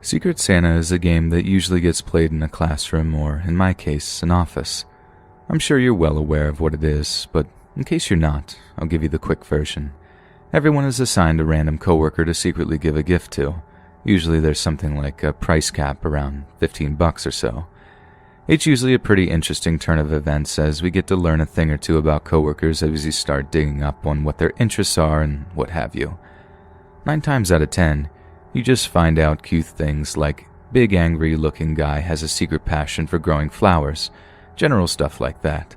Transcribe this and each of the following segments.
Secret Santa is a game that usually gets played in a classroom or, in my case, an office. I'm sure you're well aware of what it is, but in case you're not, I'll give you the quick version. Everyone is assigned a random coworker to secretly give a gift to. Usually there's something like a price cap around $15 or so. It's usually a pretty interesting turn of events as we get to learn a thing or two about coworkers as you start digging up on what their interests are and what have you. 9 times out of 10, you just find out cute things like big angry looking guy has a secret passion for growing flowers, general stuff like that.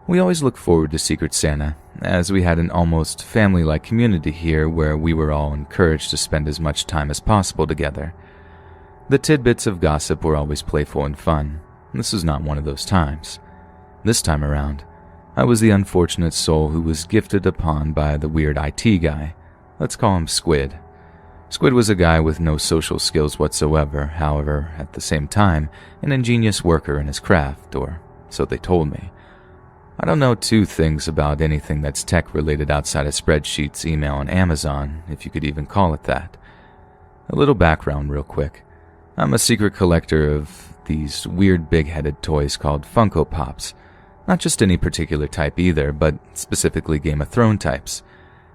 We always look forward to Secret Santa, as we had an almost family-like community here where we were all encouraged to spend as much time as possible together. The tidbits of gossip were always playful and fun. This was not one of those times. This time around, I was the unfortunate soul who was gifted upon by the weird IT guy. Let's call him Squid. Squid was a guy with no social skills whatsoever, however, at the same time, an ingenious worker in his craft, or so they told me. I don't know 2 things about anything that's tech-related outside of spreadsheets, email, and Amazon, if you could even call it that. A little background real quick. I'm a secret collector of these weird big-headed toys called Funko Pops. Not just any particular type either, but specifically Game of Thrones types.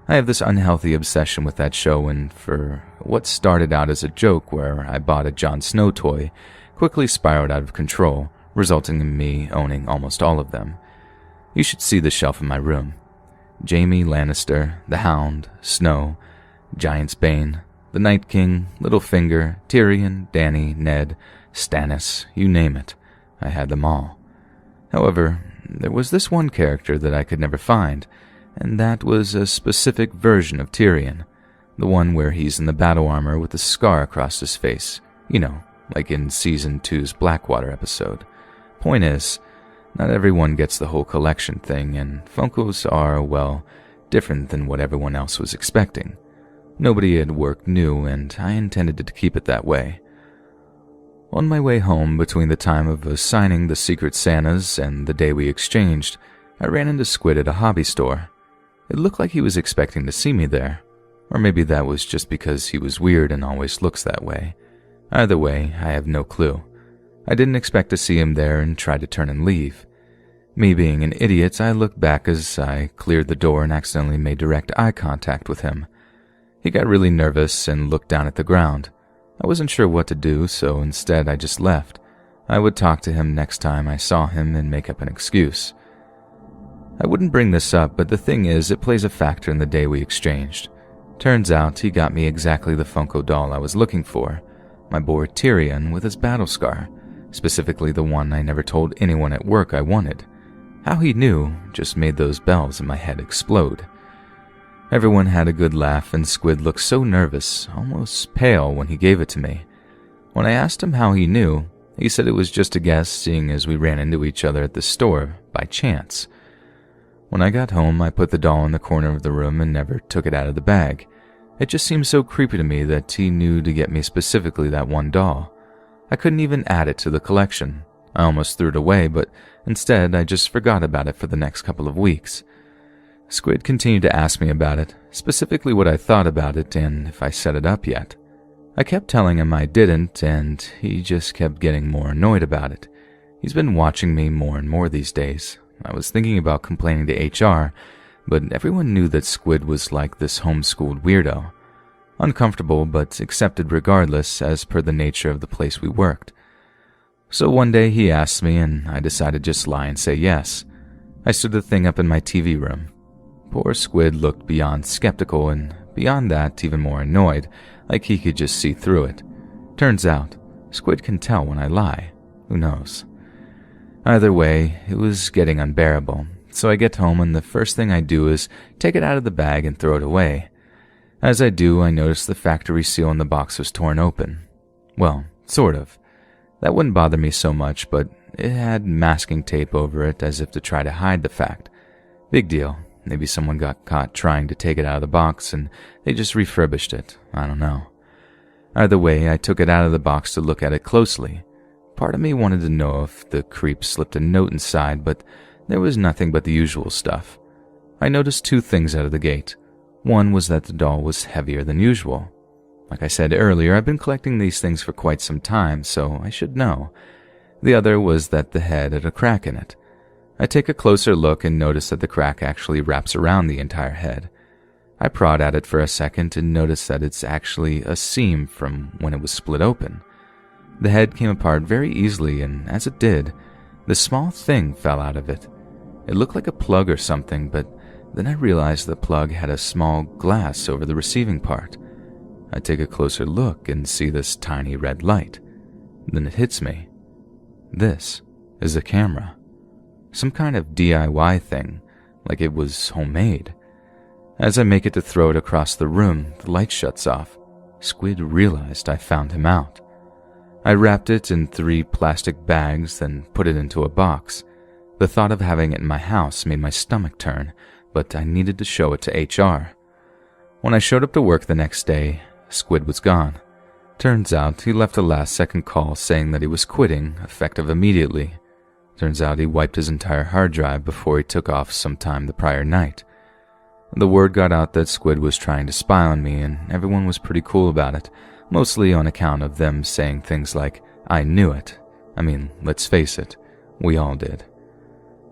I have this unhealthy obsession with that show, and for what started out as a joke where I bought a Jon Snow toy, quickly spiraled out of control, resulting in me owning almost all of them. You should see the shelf in my room. Jaime Lannister, the Hound, Snow, Giant's Bane, the Night King, Littlefinger, Tyrion, Dany, Ned, Stannis, you name it. I had them all. However, there was this one character that I could never find, and that was a specific version of Tyrion, the one where he's in the battle armor with a scar across his face, you know, like in Season 2's Blackwater episode. Point is, not everyone gets the whole collection thing, and Funkos are, well, different than what everyone else was expecting. Nobody at work knew, and I intended to keep it that way. On my way home, between the time of assigning the Secret Santas and the day we exchanged, I ran into Squid at a hobby store. It looked like he was expecting to see me there, or maybe that was just because he was weird and always looks that way. Either way, I have no clue. I didn't expect to see him there and tried to turn and leave. Me being an idiot, I looked back as I cleared the door and accidentally made direct eye contact with him. He got really nervous and looked down at the ground. I wasn't sure what to do, so instead I just left. I would talk to him next time I saw him and make up an excuse. I wouldn't bring this up, but the thing is, it plays a factor in the day we exchanged. Turns out he got me exactly the Funko doll I was looking for, my boy Tyrion with his battle scar, specifically the one I never told anyone at work I wanted. How he knew just made those bells in my head explode. Everyone had a good laugh, and Squid looked so nervous, almost pale, when he gave it to me. When I asked him how he knew, he said it was just a guess, seeing as we ran into each other at the store by chance. When I got home, I put the doll in the corner of the room and never took it out of the bag. It just seemed so creepy to me that he knew to get me specifically that one doll. I couldn't even add it to the collection. I almost threw it away, but instead I just forgot about it for the next couple of weeks. Squid continued to ask me about it, specifically what I thought about it and if I set it up yet. I kept telling him I didn't, and he just kept getting more annoyed about it. He's been watching me more and more these days. I was thinking about complaining to HR, but everyone knew that Squid was like this homeschooled weirdo. Uncomfortable, but accepted regardless, as per the nature of the place we worked. So one day he asked me, and I decided to just lie and say yes. I stood the thing up in my TV room. Poor Squid looked beyond skeptical, and beyond that, even more annoyed, like he could just see through it. Turns out, Squid can tell when I lie. Who knows? Either way, it was getting unbearable, so I get home and the first thing I do is take it out of the bag and throw it away. As I do, I notice the factory seal on the box was torn open. Well, sort of. That wouldn't bother me so much, but it had masking tape over it as if to try to hide the fact. Big deal. Maybe someone got caught trying to take it out of the box and they just refurbished it. I don't know. Either way, I took it out of the box to look at it closely. Part of me wanted to know if the creep slipped a note inside, but there was nothing but the usual stuff. I noticed 2 things out of the gate. One was that the doll was heavier than usual. Like I said earlier, I've been collecting these things for quite some time, so I should know. The other was that the head had a crack in it. I take a closer look and notice that the crack actually wraps around the entire head. I prod at it for a second and notice that it's actually a seam from when it was split open. The head came apart very easily, and as it did, the small thing fell out of it. It looked like a plug or something, but then I realized the plug had a small glass over the receiving part. I take a closer look and see this tiny red light. Then it hits me. This is a camera. Some kind of DIY thing, like it was homemade. As I make it to throw it across the room, the light shuts off. Squid realized I found him out. I wrapped it in 3 plastic bags, then put it into a box. The thought of having it in my house made my stomach turn, but I needed to show it to HR. When I showed up to work the next day, Squid was gone. Turns out he left a last-second call saying that he was quitting, effective immediately. Turns out he wiped his entire hard drive before he took off sometime the prior night. The word got out that Squid was trying to spy on me, and everyone was pretty cool about it, mostly on account of them saying things like, "I knew it." I mean, let's face it, we all did.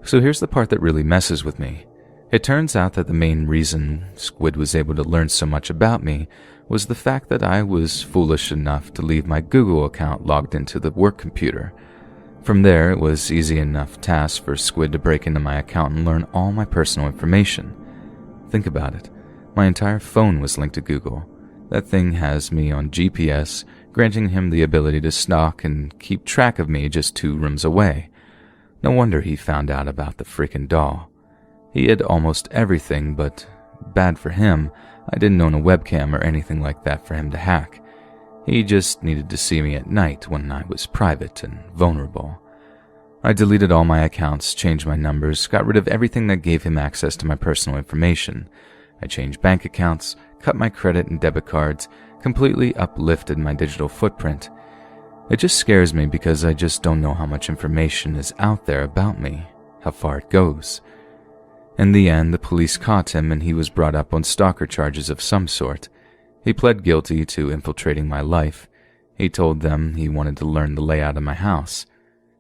So here's the part that really messes with me. It turns out that the main reason Squid was able to learn so much about me was the fact that I was foolish enough to leave my Google account logged into the work computer. From there, it was easy enough task for Squid to break into my account and learn all my personal information. Think about it. My entire phone was linked to Google. That thing has me on GPS, granting him the ability to stalk and keep track of me just 2 rooms away. No wonder he found out about the freaking doll. He had almost everything, but bad for him, I didn't own a webcam or anything like that for him to hack. He just needed to see me at night when I was private and vulnerable. I deleted all my accounts, changed my numbers, got rid of everything that gave him access to my personal information. I changed bank accounts, cut my credit and debit cards, completely uplifted my digital footprint. It just scares me because I just don't know how much information is out there about me, how far it goes. In the end, the police caught him and he was brought up on stalker charges of some sort. He pled guilty to infiltrating my life. He told them he wanted to learn the layout of my house.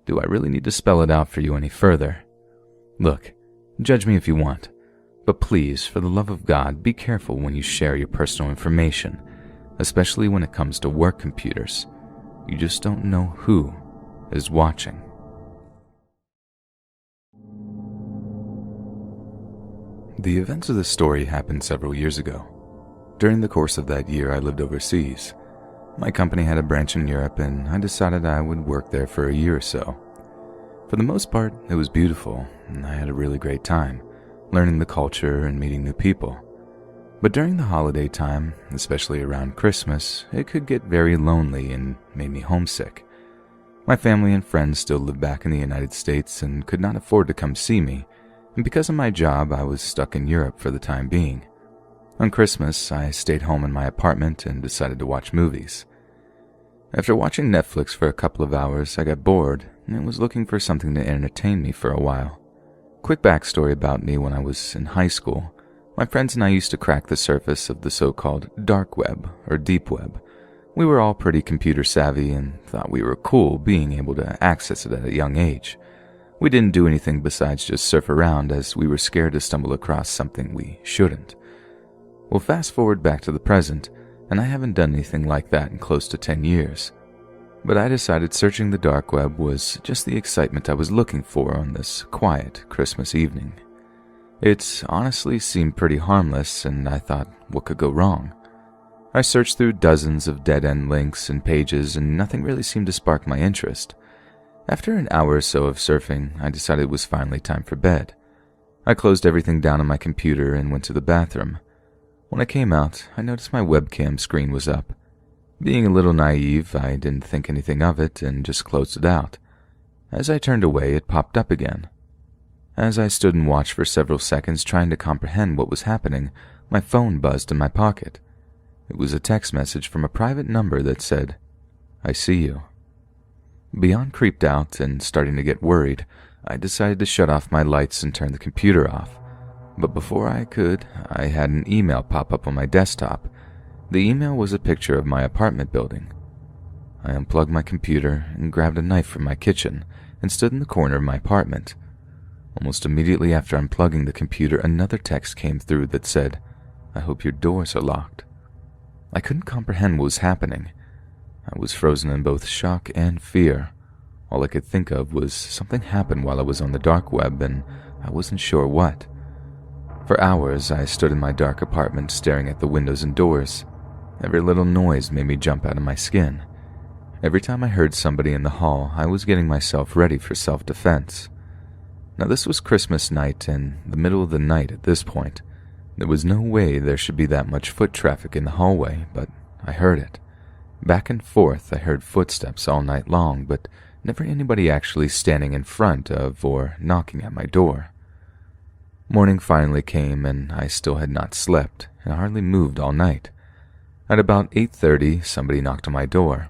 Do I really need to spell it out for you any further? Look, judge me if you want, but please, for the love of God, be careful when you share your personal information, especially when it comes to work computers. You just don't know who is watching. The events of this story happened several years ago. During the course of that year, I lived overseas. My company had a branch in Europe, and I decided I would work there for a year or so. For the most part, it was beautiful, and I had a really great time, learning the culture and meeting new people. But during the holiday time, especially around Christmas, it could get very lonely and made me homesick. My family and friends still lived back in the United States and could not afford to come see me, and because of my job, I was stuck in Europe for the time being. On Christmas, I stayed home in my apartment and decided to watch movies. After watching Netflix for a couple of hours, I got bored and was looking for something to entertain me for a while. Quick backstory about me: when I was in high school, my friends and I used to crack the surface of the so-called dark web or deep web. We were all pretty computer savvy and thought we were cool being able to access it at a young age. We didn't do anything besides just surf around, as we were scared to stumble across something we shouldn't. Well, fast forward back to the present, and I haven't done anything like that in close to 10 years. But I decided searching the dark web was just the excitement I was looking for on this quiet Christmas evening. It honestly seemed pretty harmless, and I thought, what could go wrong? I searched through dozens of dead-end links and pages, and nothing really seemed to spark my interest. After an hour or so of surfing, I decided it was finally time for bed. I closed everything down on my computer and went to the bathroom. When I came out, I noticed my webcam screen was up. Being a little naive, I didn't think anything of it and just closed it out. As I turned away, it popped up again. As I stood and watched for several seconds trying to comprehend what was happening, my phone buzzed in my pocket. It was a text message from a private number that said, "I see you." Beyond creeped out and starting to get worried, I decided to shut off my lights and turn the computer off. But before I could, I had an email pop up on my desktop. The email was a picture of my apartment building. I unplugged my computer and grabbed a knife from my kitchen and stood in the corner of my apartment. Almost immediately after unplugging the computer, another text came through that said, "I hope your doors are locked." I couldn't comprehend what was happening. I was frozen in both shock and fear. All I could think of was something happened while I was on the dark web, and I wasn't sure what. For hours, I stood in my dark apartment staring at the windows and doors. Every little noise made me jump out of my skin. Every time I heard somebody in the hall, I was getting myself ready for self-defense. Now, this was Christmas night, and the middle of the night at this point. There was no way there should be that much foot traffic in the hallway, but I heard it. Back and forth, I heard footsteps all night long, but never anybody actually standing in front of or knocking at my door. Morning finally came, and I still had not slept, and hardly moved all night. At about 8:30, somebody knocked on my door.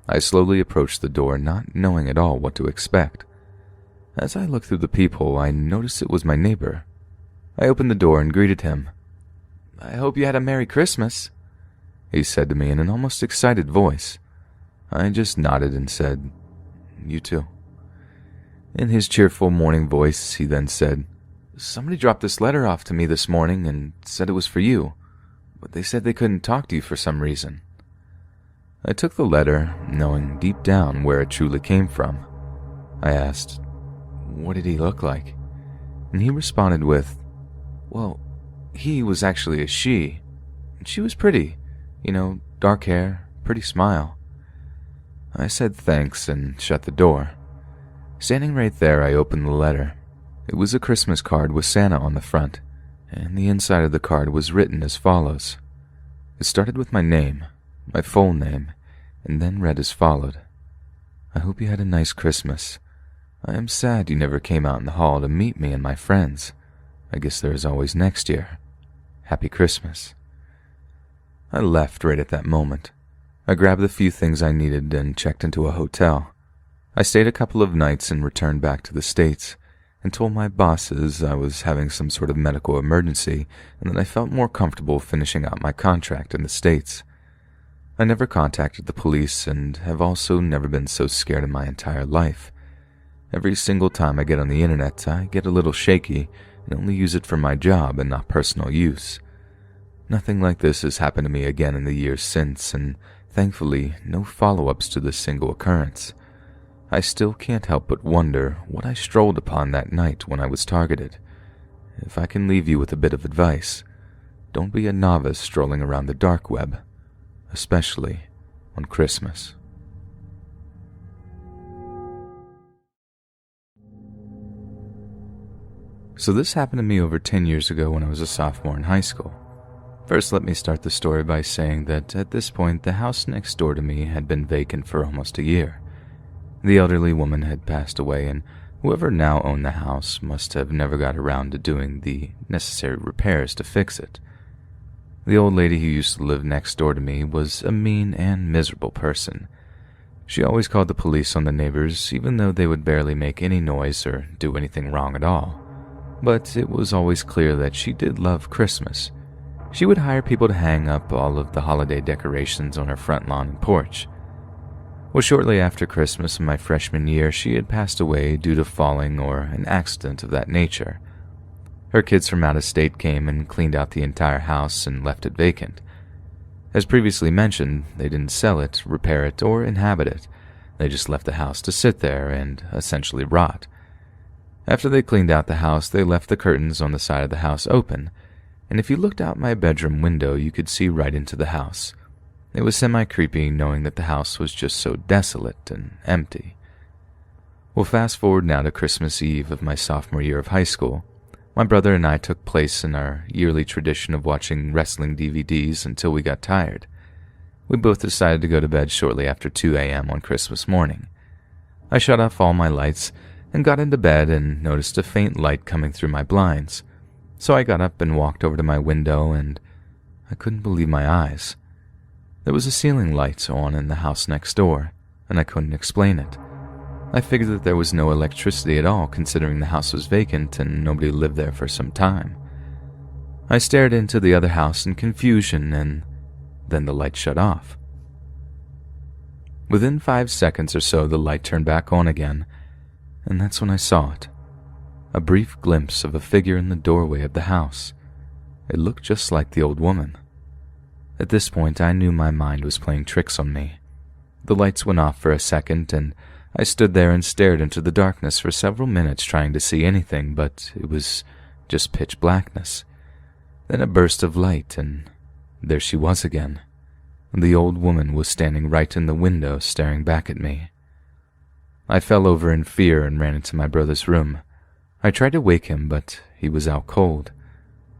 I slowly approached the door, not knowing at all what to expect. As I looked through the peephole, I noticed it was my neighbor. I opened the door and greeted him. "I hope you had a Merry Christmas," he said to me in an almost excited voice. I just nodded and said, "You too." In his cheerful morning voice, he then said, "Somebody dropped this letter off to me this morning and said it was for you, but they said they couldn't talk to you for some reason." I took the letter, knowing deep down where it truly came from. I asked, "What did he look like?" And he responded with, "Well, he was actually a she. She was pretty, dark hair, pretty smile." I said thanks and shut the door. Standing right there, I opened the letter. It was a Christmas card with Santa on the front, and the inside of the card was written as follows. It started with my name, my full name, and then read as followed. "I hope you had a nice Christmas. I am sad you never came out in the hall to meet me and my friends. I guess there is always next year. Happy Christmas." I left right at that moment. I grabbed the few things I needed and checked into a hotel. I stayed a couple of nights and returned back to the States, and told my bosses I was having some sort of medical emergency and that I felt more comfortable finishing out my contract in the States. I never contacted the police and have also never been so scared in my entire life. Every single time I get on the internet, I get a little shaky and only use it for my job and not personal use. Nothing like this has happened to me again in the years since, and thankfully no follow-ups to this single occurrence. I still can't help but wonder what I strolled upon that night when I was targeted. If I can leave you with a bit of advice, don't be a novice strolling around the dark web, especially on Christmas. So this happened to me over 10 years ago when I was a sophomore in high school. First, let me start the story by saying that at this point, the house next door to me had been vacant for almost a year. The elderly woman had passed away, and whoever now owned the house must have never got around to doing the necessary repairs to fix it. The old lady who used to live next door to me was a mean and miserable person. She always called the police on the neighbors, even though they would barely make any noise or do anything wrong at all. But it was always clear that she did love Christmas. She would hire people to hang up all of the holiday decorations on her front lawn and porch. Well, shortly after Christmas in my freshman year, she had passed away due to falling or an accident of that nature. Her kids from out of state came and cleaned out the entire house and left it vacant. As previously mentioned, they didn't sell it, repair it, or inhabit it. They just left the house to sit there and essentially rot. After they cleaned out the house, they left the curtains on the side of the house open, and if you looked out my bedroom window, you could see right into the house. It was semi-creepy knowing that the house was just so desolate and empty. Well, fast forward now to Christmas Eve of my sophomore year of high school. My brother and I took place in our yearly tradition of watching wrestling DVDs until we got tired. We both decided to go to bed shortly after 2 a.m. on Christmas morning. I shut off all my lights and got into bed and noticed a faint light coming through my blinds. So I got up and walked over to my window, and I couldn't believe my eyes. There was a ceiling light on in the house next door, and I couldn't explain it. I figured that there was no electricity at all, considering the house was vacant and nobody lived there for some time. I stared into the other house in confusion, and Then the light shut off. Within 5 seconds or so, the light turned back on again, and that's when I saw it. A brief glimpse of a figure in the doorway of the house. It looked just like the old woman. At this point, I knew my mind was playing tricks on me. The lights went off for a second, and I stood there and stared into the darkness for several minutes trying to see anything, but it was just pitch blackness. Then a burst of light, and there she was again. The old woman was standing right in the window staring back at me. I fell over in fear and ran into my brother's room. I tried to wake him, but he was out cold.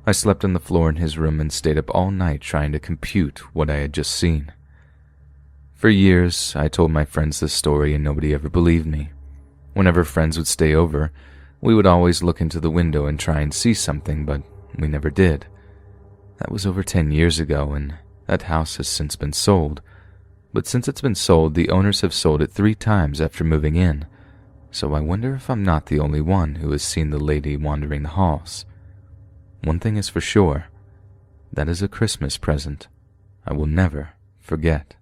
I slept on the floor in his room and stayed up all night trying to compute what I had just seen. For years, I told my friends this story and nobody ever believed me. Whenever friends would stay over, we would always look into the window and try and see something, but we never did. That was over 10 years ago, and that house has since been sold. But since it's been sold, the owners have sold it 3 times after moving in. So I wonder if I'm not the only one who has seen the lady wandering the halls. One thing is for sure, that is a Christmas present I will never forget.